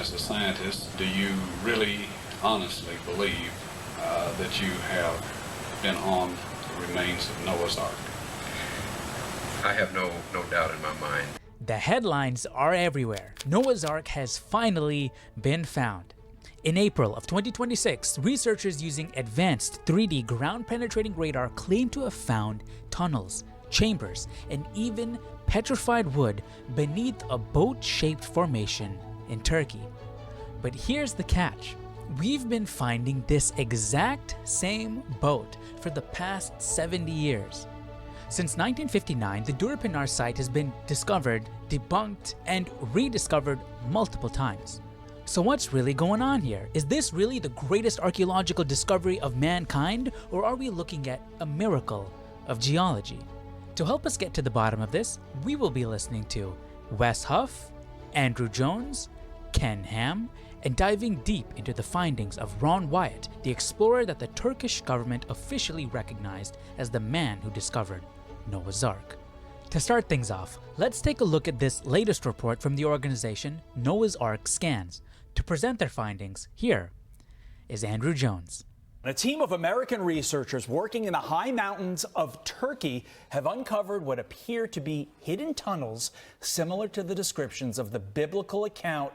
as a scientist, do you really honestly believe that you have been on the remains of Noah's Ark? I have no doubt in my mind. The headlines are everywhere. Noah's Ark has finally been found. In April of 2026, researchers using advanced 3D ground-penetrating radar claim to have found tunnels, chambers, and even petrified wood beneath a boat-shaped formation in Turkey. But here's the catch. We've been finding this exact same boat for the past 70 years. Since 1959, the Durupinar site has been discovered, debunked, and rediscovered multiple times. So what's really going on here? Is this really the greatest archaeological discovery of mankind, or are we looking at a miracle of geology? To help us get to the bottom of this, we will be listening to Wes Huff, Andrew Jones, Ken Ham, and diving deep into the findings of Ron Wyatt, the explorer that the Turkish government officially recognized as the man who discovered Noah's Ark. To start things off, let's take a look at this latest report from the organization Noah's Ark Scans. To present their findings, here is Andrew Jones. A team of American researchers working in the high mountains of Turkey have uncovered what appear to be hidden tunnels similar to the descriptions of the biblical account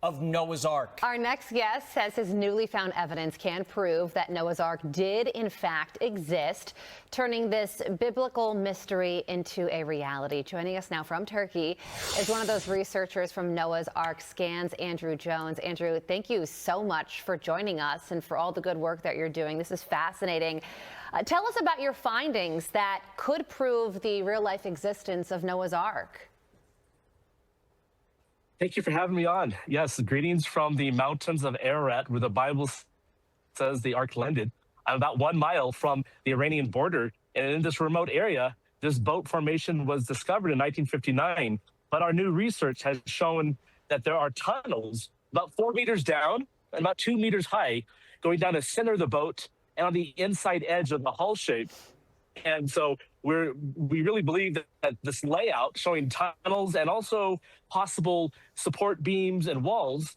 of Noah's Ark. Our next guest says his newly found evidence can prove that Noah's Ark did in fact exist, turning this biblical mystery into a reality. Joining us now from Turkey is one of those researchers from Noah's Ark Scans, Andrew Jones. Andrew, thank you so much for joining us and for all the good work that you're doing. This is fascinating. Tell us about your findings that could prove the real-life existence of Noah's Ark. Thank you for having me on. Yes, greetings from the mountains of Ararat, where the Bible says the Ark landed. I'm about 1 mile from the Iranian border, and in this remote area, this boat formation was discovered in 1959. But our new research has shown that there are tunnels about 4 meters down and about 2 meters high, going down the center of the boat and on the inside edge of the hull shape. And so we really believe that this layout showing tunnels and also possible support beams and walls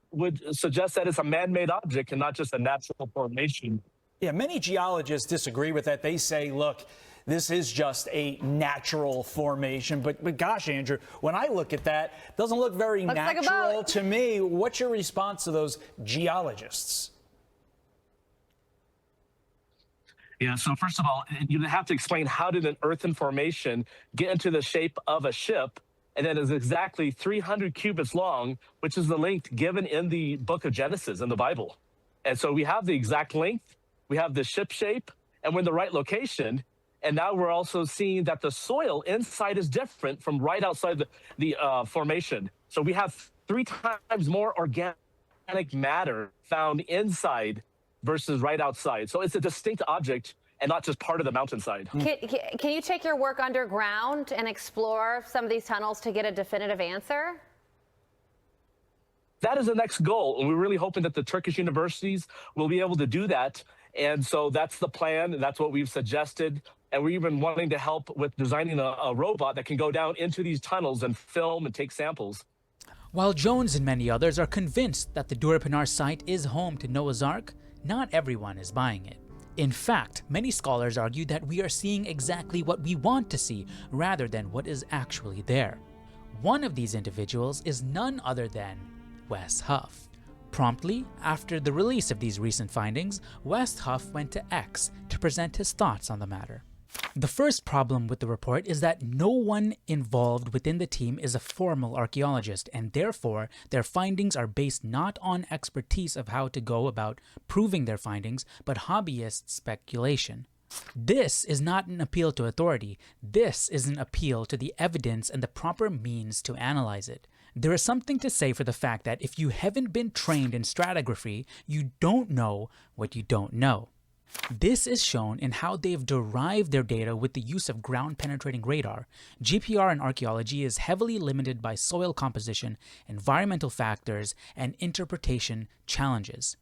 would suggest that it's a man-made object and not just a natural formation. Yeah, many geologists disagree with that. They say, look, this is just a natural formation. But gosh, Andrew, when I look at that, it doesn't look very natural to me. What's your response to those geologists? Yeah, so first of all, you have to explain how did an earthen formation get into the shape of a ship, and then is exactly 300 cubits long, which is the length given in the book of Genesis in the Bible. And so we have the exact length, we have the ship shape, and we're in the right location. And now we're also seeing that the soil inside is different from right outside the formation. So we have 3 times more organic matter found inside versus right outside. So it's a distinct object and not just part of the mountainside. Can you take your work underground and explore some of these tunnels to get a definitive answer? That is the next goal. And we're really hoping that the Turkish universities will be able to do that. And so that's the plan. And that's what we've suggested. And we're even wanting to help with designing a robot that can go down into these tunnels and film and take samples. While Jones and many others are convinced that the Durupinar site is home to Noah's Ark, not everyone is buying it. In fact, many scholars argue that we are seeing exactly what we want to see rather than what is actually there. One of these individuals is none other than Wes Huff. Promptly after the release of these recent findings, Wes Huff went to X to present his thoughts on the matter. The first problem with the report is that no one involved within the team is a formal archaeologist, and therefore their findings are based not on expertise of how to go about proving their findings, but hobbyist speculation. This is not an appeal to authority. This is an appeal to the evidence and the proper means to analyze it. There is something to say for the fact that if you haven't been trained in stratigraphy, you don't know what you don't know. This is shown in how they've derived their data with the use of ground-penetrating radar. GPR in archaeology is heavily limited by soil composition, environmental factors, and interpretation challenges.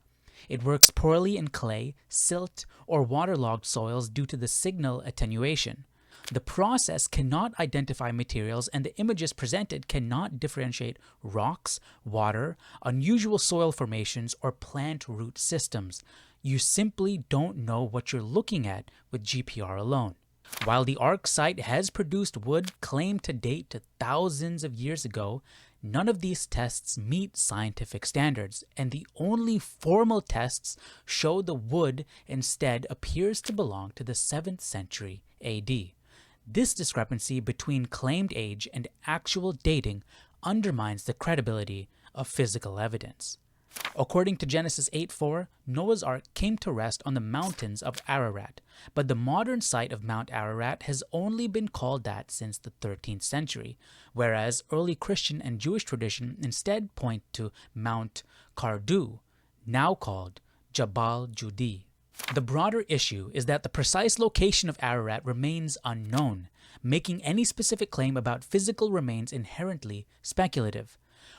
It works poorly in clay, silt, or waterlogged soils due to the signal attenuation. The process cannot identify materials, and the images presented cannot differentiate rocks, water, unusual soil formations, or plant root systems. You simply don't know what you're looking at with GPR alone. While the ARK site has produced wood claimed to date to thousands of years ago, none of these tests meet scientific standards, and the only formal tests show the wood instead appears to belong to the 7th century AD. This discrepancy between claimed age and actual dating undermines the credibility of physical evidence. According to Genesis 8:4, Noah's Ark came to rest on the mountains of Ararat, but the modern site of Mount Ararat has only been called that since the 13th century, whereas early Christian and Jewish tradition instead point to Mount Kardu, now called Jabal Judi. The broader issue is that the precise location of Ararat remains unknown, making any specific claim about physical remains inherently speculative.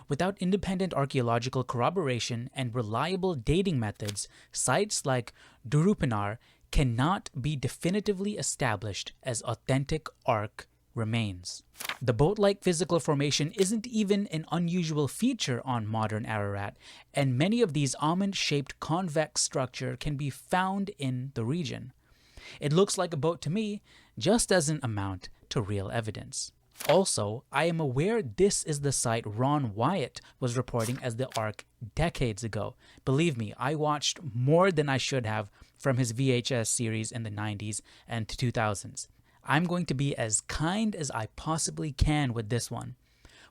Without independent archaeological corroboration and reliable dating methods, sites like Durupinar cannot be definitively established as authentic ARK remains. The boat-like physical formation isn't even an unusual feature on modern Ararat, and many of these almond-shaped convex structures can be found in the region. It looks like a boat to me, just doesn't amount to real evidence. Also, I am aware this is the site Ron Wyatt was reporting as the ARK decades ago. Believe me, I watched more than I should have from his VHS series in the 90s and 2000s. I'm going to be as kind as I possibly can with this one.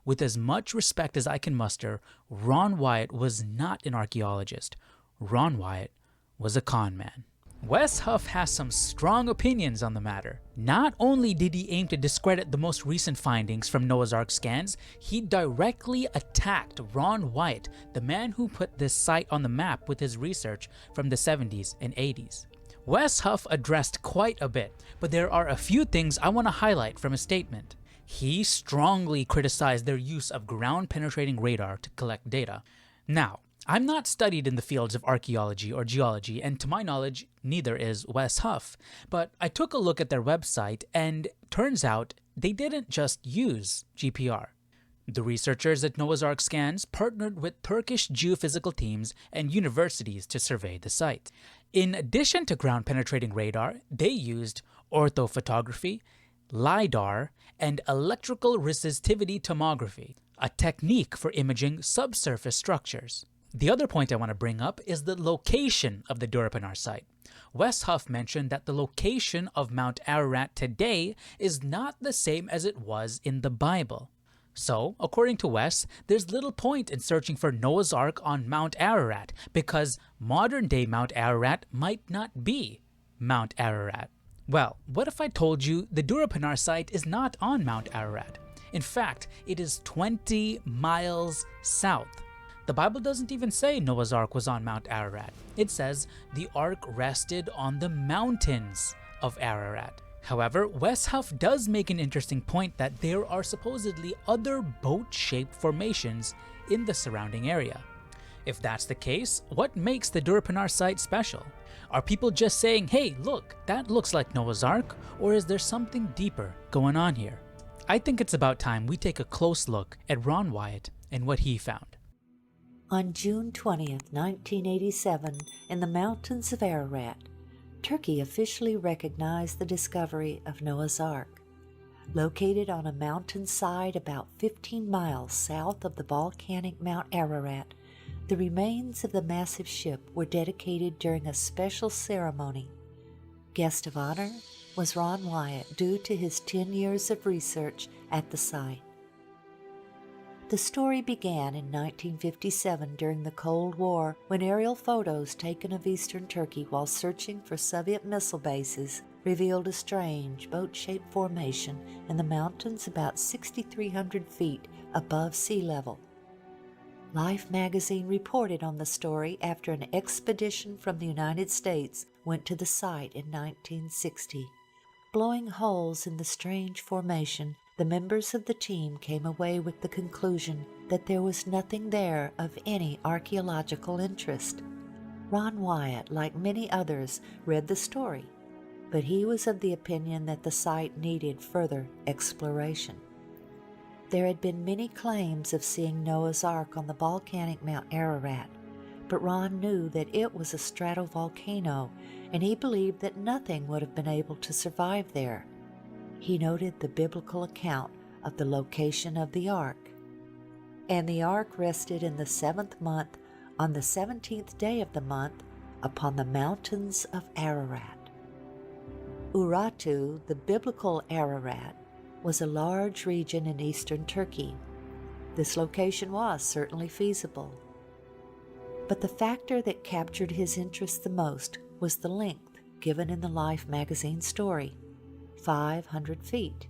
With as much respect as I can muster, Ron Wyatt was not an archaeologist. Ron Wyatt was a con man. Wes Huff has some strong opinions on the matter. Not only did he aim to discredit the most recent findings from Noah's Ark scans, he directly attacked Ron Wyatt, the man who put this site on the map with his research from the 70s and 80s. Wes Huff addressed quite a bit, but there are a few things I want to highlight from his statement. He strongly criticized their use of ground-penetrating radar to collect data. Now, I'm not studied in the fields of archaeology or geology, and to my knowledge, neither is Wes Huff. But I took a look at their website, and turns out they didn't just use GPR. The researchers at Noah's Ark Scans partnered with Turkish geophysical teams and universities to survey the site. In addition to ground-penetrating radar, they used orthophotography, LiDAR, and electrical resistivity tomography, a technique for imaging subsurface structures. The other point I want to bring up is the location of the Durupinar site. Wes Huff mentioned that the location of Mount Ararat today is not the same as it was in the Bible. So, according to Wes, there's little point in searching for Noah's Ark on Mount Ararat because modern-day Mount Ararat might not be Mount Ararat. Well, what if I told you the Durupinar site is not on Mount Ararat? In fact, it is 20 miles south. The Bible doesn't even say Noah's Ark was on Mount Ararat. It says the Ark rested on the mountains of Ararat. However, Wes Huff does make an interesting point that there are supposedly other boat-shaped formations in the surrounding area. If that's the case, what makes the Durupinar site special? Are people just saying, hey, look, that looks like Noah's Ark, or is there something deeper going on here? I think it's about time we take a close look at Ron Wyatt and what he found. On June 20th, 1987, in the mountains of Ararat, Turkey officially recognized the discovery of Noah's Ark. Located on a mountainside about 15 miles south of the volcanic Mount Ararat, the remains of the massive ship were dedicated during a special ceremony. Guest of honor was Ron Wyatt due to his 10 years of research at the site. The story began in 1957 during the Cold War when aerial photos taken of eastern Turkey while searching for Soviet missile bases revealed a strange boat-shaped formation in the mountains about 6,300 feet above sea level. Life magazine reported on the story after an expedition from the United States went to the site in 1960. Blowing holes in the strange formation, the members of the team came away with the conclusion that there was nothing there of any archaeological interest. Ron Wyatt, like many others, read the story. but he was of the opinion that the site needed further exploration. There had been many claims of seeing Noah's Ark on the volcanic Mount Ararat, but Ron knew that it was a stratovolcano, and he believed that nothing would have been able to survive there. He noted the biblical account of the location of the ark. And the ark rested in the 7th month, on the 17th day of the month, upon the mountains of Ararat. Urartu, the biblical Ararat, was a large region in eastern Turkey. This location was certainly feasible. But the factor that captured his interest the most was the length given in the Life magazine story, 500 feet.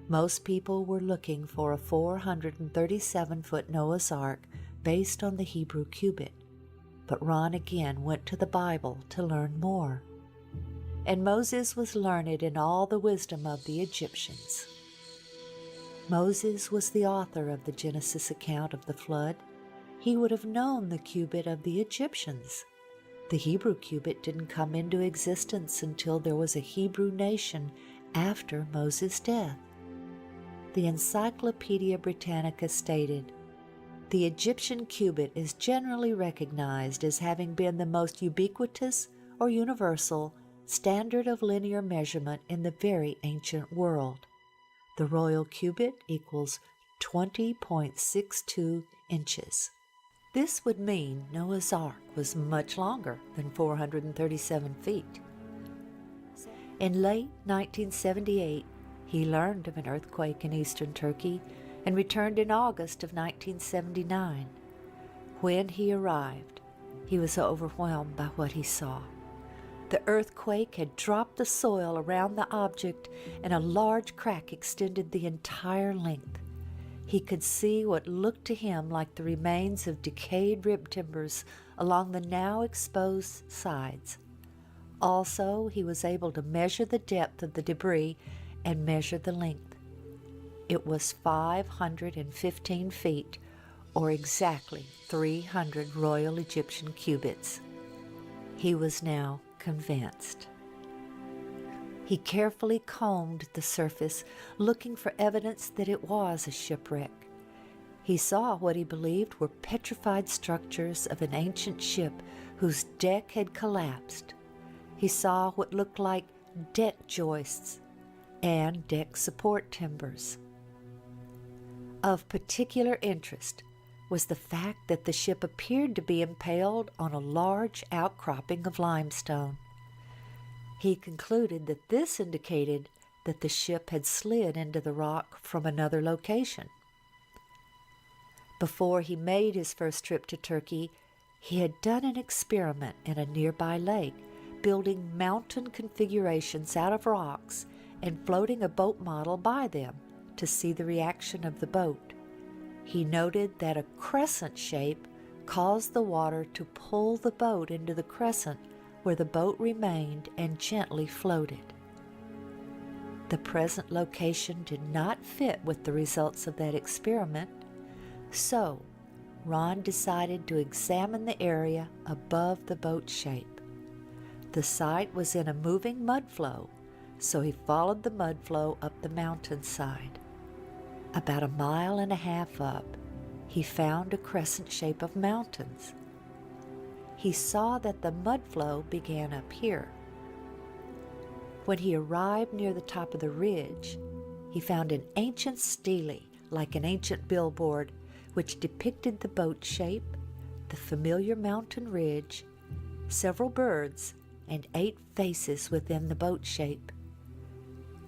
Most people were looking for a 437-foot Noah's Ark based on the Hebrew cubit. But Ron again went to the Bible to learn more. And Moses was learned in all the wisdom of the Egyptians. Moses was the author of the Genesis account of the flood. He would have known the cubit of the Egyptians. The Hebrew cubit didn't come into existence until there was a Hebrew nation after Moses' death. The Encyclopedia Britannica stated, "The Egyptian cubit is generally recognized as having been the most ubiquitous or universal standard of linear measurement in the very ancient world. The royal cubit equals 20.62 inches." This would mean Noah's Ark was much longer than 437 feet. In late 1978, he learned of an earthquake in eastern Turkey and returned in August of 1979. When he arrived, he was overwhelmed by what he saw. The earthquake had dropped the soil around the object, and a large crack extended the entire length. He could see what looked to him like the remains of decayed rib timbers along the now exposed sides. Also, he was able to measure the depth of the debris and measure the length. It was 515 feet, or exactly 300 Royal Egyptian cubits. He was now convinced. He carefully combed the surface, looking for evidence that it was a shipwreck. He saw what he believed were petrified structures of an ancient ship whose deck had collapsed. He saw what looked like deck joists and deck support timbers. Of particular interest was the fact that the ship appeared to be impaled on a large outcropping of limestone. He concluded that this indicated that the ship had slid into the rock from another location. Before he made his first trip to Turkey, he had done an experiment in a nearby lake, building mountain configurations out of rocks and floating a boat model by them to see the reaction of the boat. He noted that a crescent shape caused the water to pull the boat into the crescent, where the boat remained and gently floated. The present location did not fit with the results of that experiment, so Ron decided to examine the area above the boat shape. The site was in a moving mud flow, so he followed the mud flow up the mountainside. About 1.5 miles up, he found a crescent shape of mountains. He saw that the mud flow began up here. When he arrived near the top of the ridge, he found an ancient stele, like an ancient billboard, which depicted the boat shape, the familiar mountain ridge, several birds, and 8 faces within the boat shape.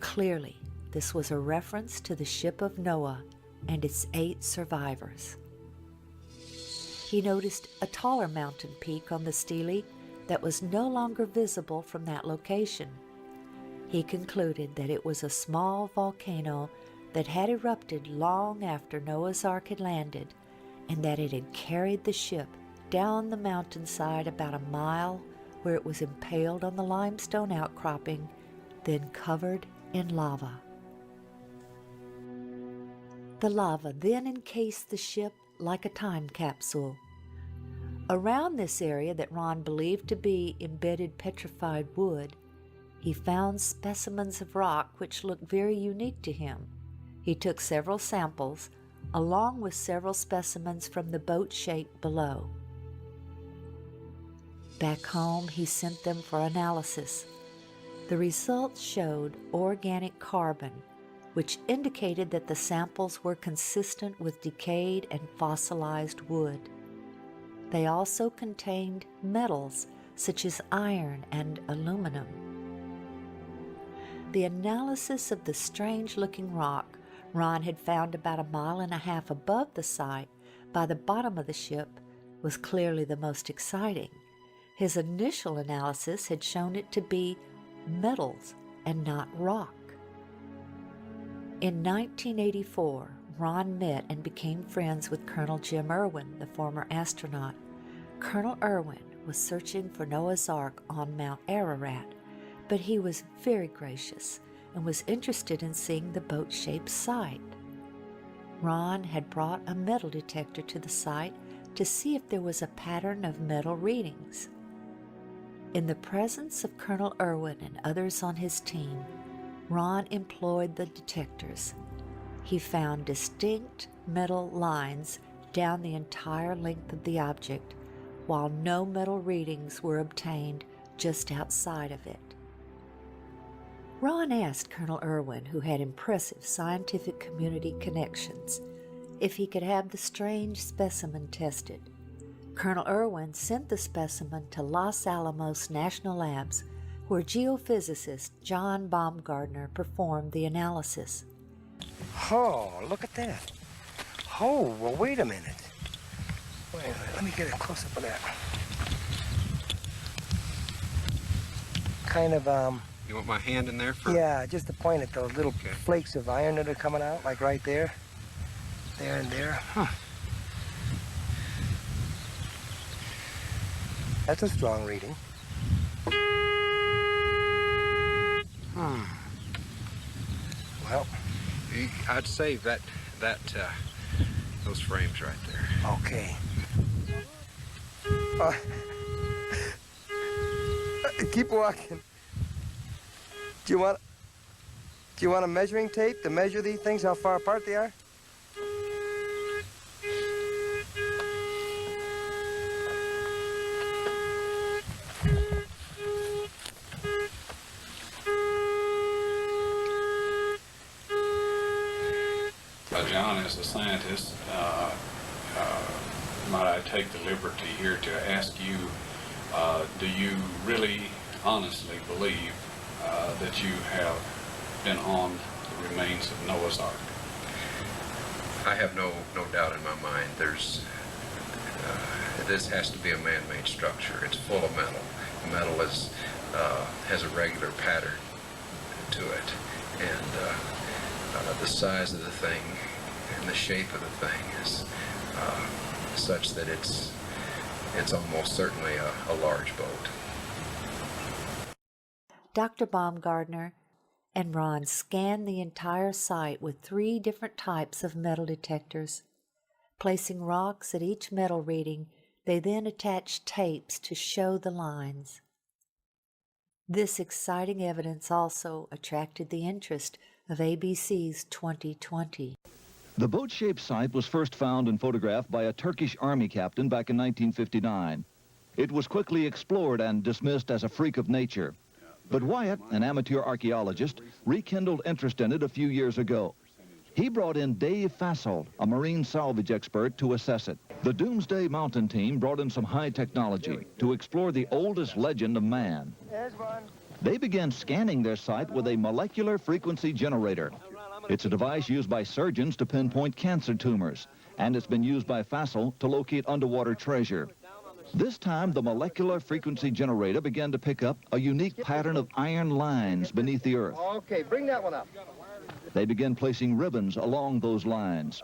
Clearly, this was a reference to the ship of Noah and its 8 survivors. He noticed a taller mountain peak on the stele that was no longer visible from that location. He concluded that it was a small volcano that had erupted long after Noah's Ark had landed, and that it had carried the ship down the mountainside about 1 mile, where it was impaled on the limestone outcropping, then covered in lava. The lava then encased the ship like a time capsule. Around this area that Ron believed to be embedded petrified wood, he found specimens of rock which looked very unique to him. He took several samples, along with several specimens from the boat shape below. Back home, he sent them for analysis. The results showed organic carbon, which indicated that the samples were consistent with decayed and fossilized wood. They also contained metals such as iron and aluminum. The analysis of the strange-looking rock Ron had found about 1.5 miles above the site by the bottom of the ship was clearly the most exciting. His initial analysis had shown it to be metals and not rock. In 1984, Ron met and became friends with Colonel Jim Irwin, the former astronaut. Colonel Irwin was searching for Noah's Ark on Mount Ararat, but he was very gracious and was interested in seeing the boat-shaped site. Ron had brought a metal detector to the site to see if there was a pattern of metal readings. In the presence of Colonel Irwin and others on his team, Ron employed the detectors. He found distinct metal lines down the entire length of the object, while no metal readings were obtained just outside of it. Ron asked Colonel Irwin, who had impressive scientific community connections, if he could have the strange specimen tested. Colonel Irwin sent the specimen to Los Alamos National Labs, where geophysicist John Baumgartner performed the analysis. Oh, look at that. Oh, well, wait a minute. Wait a minute, let me get a close-up of that. Kind of, You want my hand in there for? yeah, just to point at those little flakes of iron that are coming out, like right there. There and there. Huh. That's a strong reading. Well, I'd say that those frames right there. okay. Keep walking. Do you want a measuring tape to measure these things, how far apart they are? John, as a scientist, might I take the liberty here to ask you, do you really honestly believe that you have been on the remains of Noah's Ark? I have no doubt in my mind. This has to be a man-made structure. It's full of metal. The metal has a regular pattern to it, and the size of the thing and the shape of the thing is such that it's almost certainly a large boat. Dr. Baumgartner and Ron scanned the entire site with 3 different types of metal detectors. Placing rocks at each metal reading, they then attached tapes to show the lines. This exciting evidence also attracted the interest of ABC's 2020. The boat-shaped site was first found and photographed by a Turkish army captain back in 1959. It was quickly explored and dismissed as a freak of nature. But Wyatt, an amateur archaeologist, rekindled interest in it a few years ago. He brought in Dave Fassold, a marine salvage expert, to assess it. The Doomsday Mountain team brought in some high technology to explore the oldest legend of man. They began scanning their site with a molecular frequency generator. It's a device used by surgeons to pinpoint cancer tumors, and it's been used by Fassold to locate underwater treasure. This time, the molecular frequency generator began to pick up a unique pattern of iron lines beneath the earth. Okay, bring that one up. They began placing ribbons along those lines.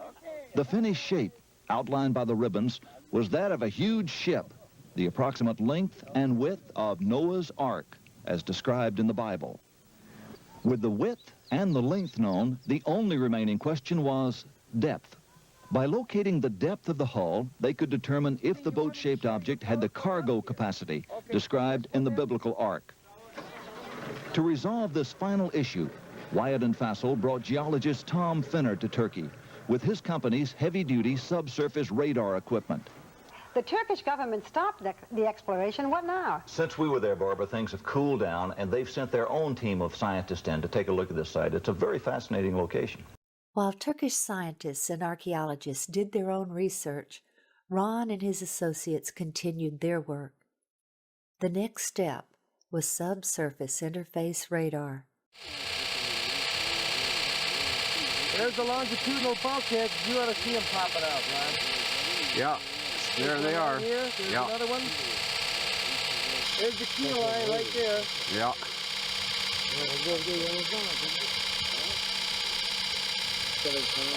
The finished shape, outlined by the ribbons, was that of a huge ship, the approximate length and width of Noah's Ark, as described in the Bible. With the width and the length known, the only remaining question was depth. By locating the depth of the hull, they could determine if the boat-shaped object had the cargo capacity described in the biblical ark. To resolve this final issue, Wyatt and Fassel brought geologist Tom Finner to Turkey with his company's heavy-duty subsurface radar equipment. The Turkish government stopped the exploration. What now? Since we were there, Barbara, things have cooled down, and they've sent their own team of scientists in to take a look at this site. It's a very fascinating location. While Turkish scientists and archaeologists did their own research, Ron and his associates continued their work. The next step was subsurface interface radar. There's the longitudinal bulkheads. You ought to see them popping out, Ron. Yeah, there they are. Here. There's Yeah. another one. There's the key line right there. Yeah.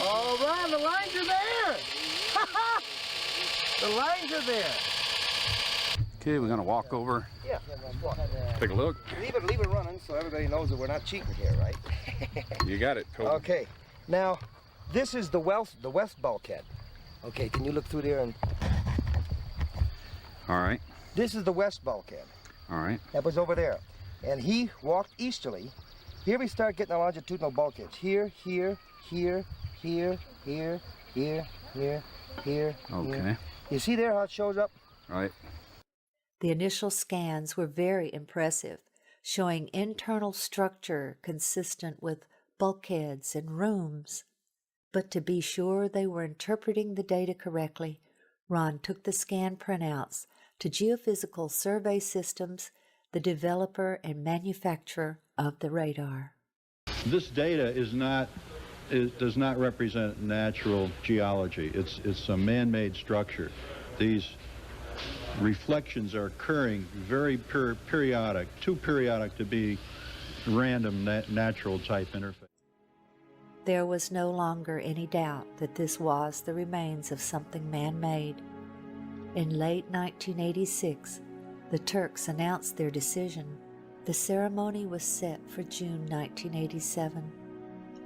Oh, Ron, the lines are there. The lines are there. Okay, we're gonna walk over, Yeah, take a look. leave it running so everybody knows that we're not cheating here, right? You got it, Toby. Okay, now this is the west bulkhead. Okay, can you look through there and All right, this is the west bulkhead. all right. That was over there. And he walked easterly. Here we start getting the longitudinal bulkheads. Here, here, here, here, here, here, here, here. Okay. You see there how it shows up? Right. The initial scans were very impressive, showing internal structure consistent with bulkheads and rooms. But to be sure they were interpreting the data correctly, Ron took the scan printouts to Geophysical Survey Systems, the developer and manufacturer of the radar. This data does not represent natural geology. It's a man-made structure. These reflections are occurring very periodic, too periodic to be random natural type interface. There was no longer any doubt that this was the remains of something man-made. In late 1986, the Turks announced their decision. The ceremony was set for June 1987.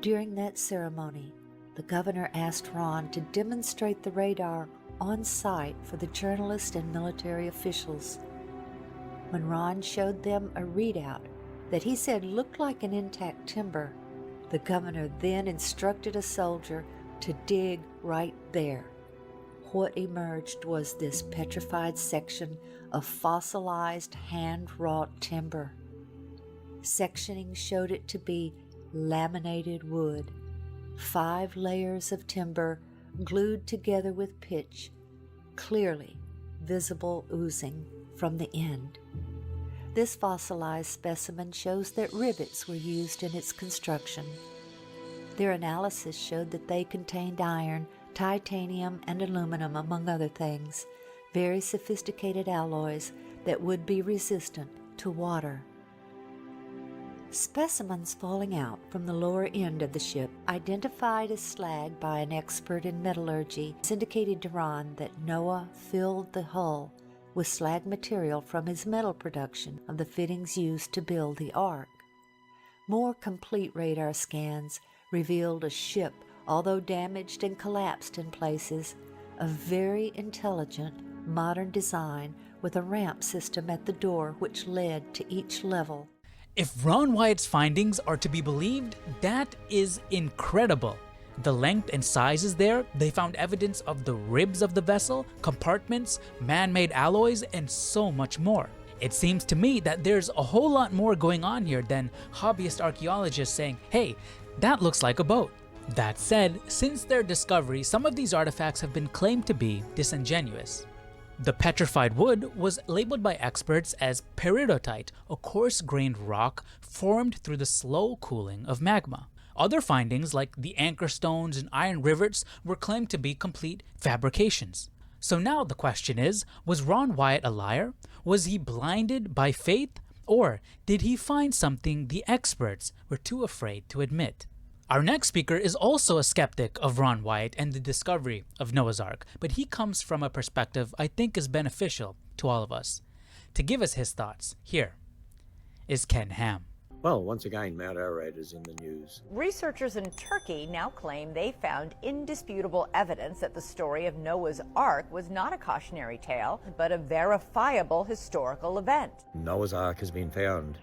During that ceremony, the governor asked Ron to demonstrate the radar on site for the journalists and military officials. When Ron showed them a readout that he said looked like an intact timber, the governor then instructed a soldier to dig right there. What emerged was this petrified section of fossilized hand-wrought timber. Sectioning showed it to be laminated wood, 5 layers of timber glued together with pitch, clearly visible oozing from the end. This fossilized specimen shows that rivets were used in its construction. Their analysis showed that they contained iron, titanium, and aluminum, among other things, very sophisticated alloys that would be resistant to water. Specimens falling out from the lower end of the ship, identified as slag by an expert in metallurgy, indicated to Ron that Noah filled the hull with slag material from his metal production of the fittings used to build the ARK. More complete radar scans revealed a ship, although damaged and collapsed in places, of very intelligent, modern design with a ramp system at the door which led to each level. If Ron Wyatt's findings are to be believed, that is incredible. The length and sizes there, they found evidence of the ribs of the vessel, compartments, man-made alloys, and so much more. It seems to me that there's a whole lot more going on here than hobbyist archaeologists saying, hey, that looks like a boat. That said, since their discovery, some of these artifacts have been claimed to be disingenuous. The petrified wood was labeled by experts as peridotite, a coarse-grained rock formed through the slow cooling of magma. Other findings, like the anchor stones and iron rivets, were claimed to be complete fabrications. So now the question is, was Ron Wyatt a liar? Was he blinded by faith? Or did he find something the experts were too afraid to admit? Our next speaker is also a skeptic of Ron Wyatt and the discovery of Noah's Ark, but he comes from a perspective I think is beneficial to all of us. To give us his thoughts, here is Ken Ham. Well, once again, Mount Ararat is in the news. Researchers in Turkey now claim they found indisputable evidence that the story of Noah's Ark was not a cautionary tale, but a verifiable historical event. Noah's Ark has been found.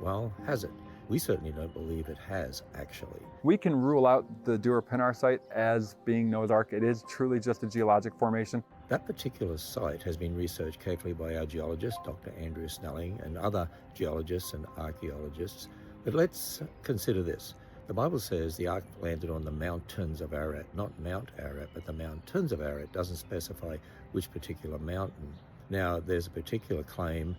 Well, has it? We certainly don't believe it has, actually. We can rule out the Durupinar site as being Noah's Ark. It is truly just a geologic formation. That particular site has been researched carefully by our geologist, Dr. Andrew Snelling, and other geologists and archaeologists. But let's consider this. The Bible says the ark landed on the mountains of Ararat, not Mount Ararat, but the mountains of Ararat. It doesn't specify which particular mountain. Now, there's a particular claim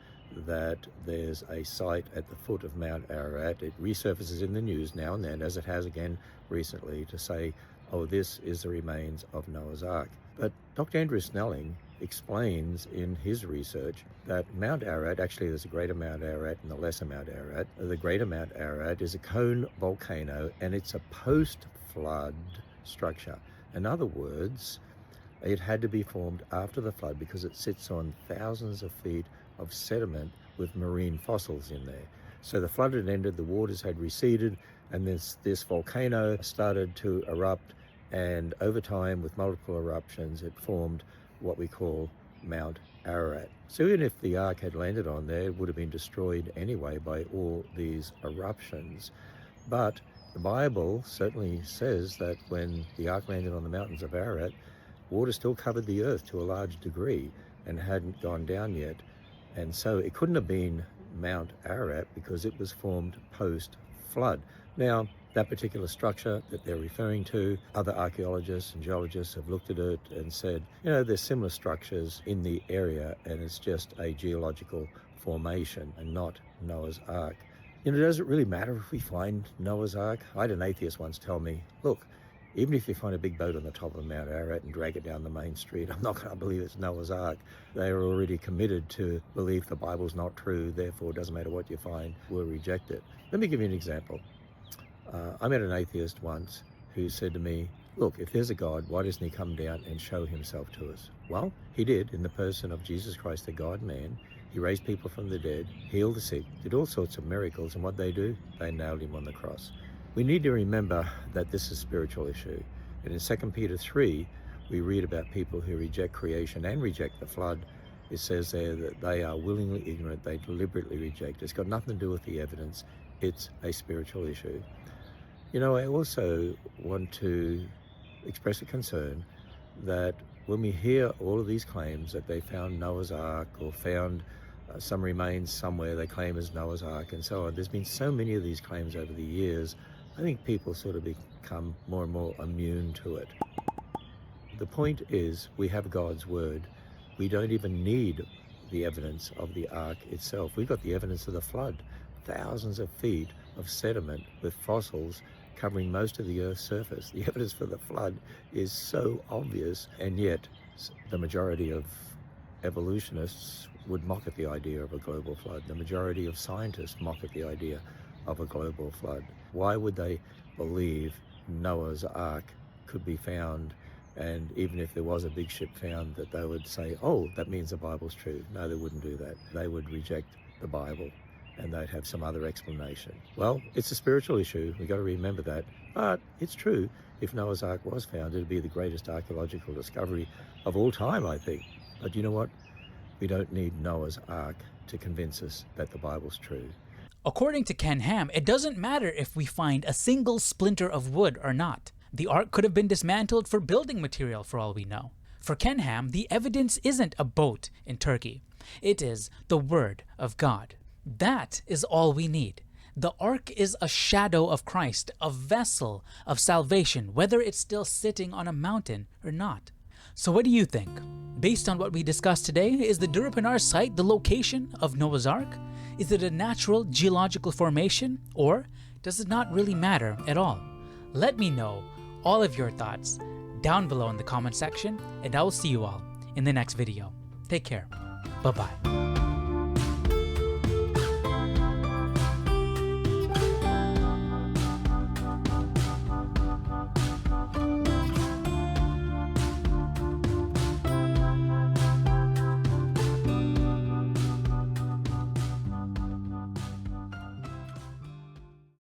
that there's a site at the foot of Mount Ararat. It resurfaces in the news now and then, as it has again recently, to say, oh, this is the remains of Noah's Ark. But Dr. Andrew Snelling explains in his research that Mount Ararat, actually there's a greater Mount Ararat and the lesser Mount Ararat. The greater Mount Ararat is a cone volcano, and it's a post-flood structure. In other words, it had to be formed after the flood because it sits on thousands of feet of sediment with marine fossils in there. So the flood had ended, the waters had receded, and this volcano started to erupt, and over time, with multiple eruptions, it formed what we call Mount Ararat. So even if the ark had landed on there, it would have been destroyed anyway by all these eruptions. But the Bible certainly says that when the ark landed on the mountains of Ararat, water still covered the earth to a large degree and hadn't gone down yet. And so it couldn't have been Mount Ararat because it was formed post-flood. Now, that particular structure that they're referring to, other archaeologists and geologists have looked at it and said, you know, there's similar structures in the area and it's just a geological formation and not Noah's Ark. You know, does it really matter if we find Noah's Ark? I had an atheist once tell me, look, even if you find a big boat on the top of Mount Ararat and drag it down the main street, I'm not going to believe it's Noah's Ark. They are already committed to believe the Bible's not true, therefore it doesn't matter what you find, we'll reject it. Let me give you an example. I met an atheist once who said to me, look, if there's a God, why doesn't he come down and show himself to us? Well, he did in the person of Jesus Christ, the God-man. He raised people from the dead, healed the sick, did all sorts of miracles, and what they do? They nailed him on the cross. We need to remember that this is a spiritual issue. And in 2 Peter 3, we read about people who reject creation and reject the flood. It says there that they are willingly ignorant, they deliberately reject. It's got nothing to do with the evidence. It's a spiritual issue. You know, I also want to express a concern that when we hear all of these claims that they found Noah's Ark or found some remains somewhere they claim as Noah's Ark and so on, there's been so many of these claims over the years, I think people sort of become more and more immune to it. The point is, we have God's word. We don't even need the evidence of the ark itself. We've got the evidence of the flood. Thousands of feet of sediment with fossils covering most of the Earth's surface. The evidence for the flood is so obvious, and yet the majority of evolutionists would mock at the idea of a global flood. The majority of scientists mock at the idea of a global flood. Why would they believe Noah's Ark could be found, and even if there was a big ship found, that they would say, oh, that means the Bible's true? No, they wouldn't do that. They would reject the Bible and they'd have some other explanation. Well, it's a spiritual issue. We've got to remember that. But it's true. If Noah's Ark was found, it'd be the greatest archaeological discovery of all time, I think. But you know what? We don't need Noah's Ark to convince us that the Bible's true. According to Ken Ham, it doesn't matter if we find a single splinter of wood or not. The ark could have been dismantled for building material for all we know. For Ken Ham, the evidence isn't a boat in Turkey. It is the Word of God. That is all we need. The ark is a shadow of Christ, a vessel of salvation, whether it's still sitting on a mountain or not. So what do you think? Based on what we discussed today, is the Durupinar site the location of Noah's Ark? Is it a natural geological formation, or does it not really matter at all? Let me know all of your thoughts down below in the comment section, and I will see you all in the next video. Take care. Bye-bye.